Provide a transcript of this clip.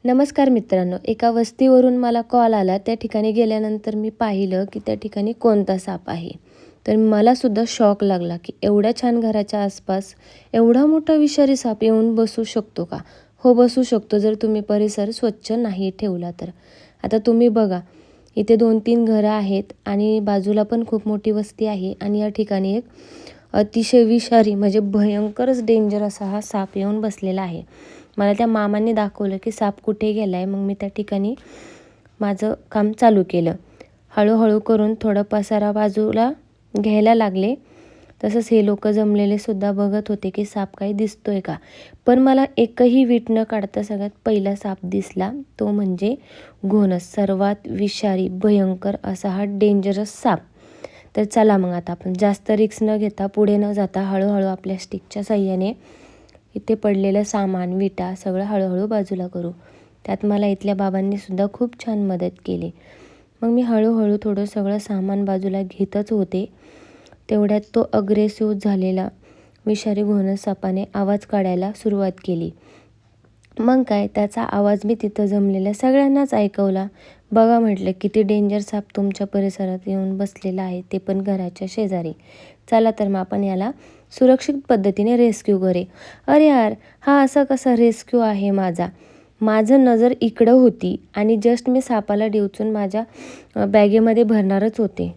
नमस्कार मित्रांनो, एका वस्तीवरून मला कॉल आला. त्या ठिकाणी गेल्यानंतर मी पाहिलं की त्या ठिकाणी कोणता साप आहे. तर मलासुद्धा शॉक लागला की एवढ्या छान घराच्या आसपास एवढा मोठा विषारी साप येऊन बसू शकतो का? हो, बसू शकतो जर तुम्ही परिसर स्वच्छ नाही ठेवला तर. आता तुम्ही बघा, इथे 2-3 घरं आहेत आणि बाजूला पण खूप मोठी वस्ती आहे आणि या ठिकाणी एक अतिशय विषारी म्हणजे भयंकरच डेंजर असा हा साप येऊन बसलेला आहे. मला त्या मामांनी दाखवलं की साप कुठे गेला आहे. मग मी त्या ठिकाणी माझं काम चालू केलं. हळूहळू करून थोडं पसारा बाजूला घ्यायला लागले. तसंच हे लोक जमलेले सुद्धा बघत होते की साप काही दिसतोय का. पण मला एकही वीट न काढता सगळ्यात पहिला साप दिसला, तो म्हणजे घोणस. सर्वात विषारी भयंकर असा हा डेंजरस साप. तर चला मग आता आपण जास्त रिस्क न घेता, पुढे न जाता हळूहळू आपल्या स्टिकच्या साह्याने इथे पडलेलं सामान, विटा सगळं हळूहळू बाजूला करू. त्यात मला इथल्या बाबांनी सुद्धा खूप छान मदत केली. मग मी हळूहळू थोडं सगळं सामान बाजूला घेतच होते. तेवढ्यात तो अग्रेसिव्ह झालेला विषारी घोणस सापाने आवाज काढायला सुरुवात केली. मग काय, त्याचा आवाज मी तिथं जमलेल्या सगळ्यांनाच ऐकवला. बघा म्हटलं, किती डेंजर साप तुमच्या परिसरात येऊन बसलेला आहे, ते पण घराच्या शेजारी. चला तर मग आपण याला सुरक्षित पद्धतीने रेस्क्यू करे. अरे यार, हा असा कसा रेस्क्यू आहे माझा? माझं नजर इकडं होती आणि जस्ट मी सापाला डिवचून माझ्या बॅगेमध्ये भरणारच होते,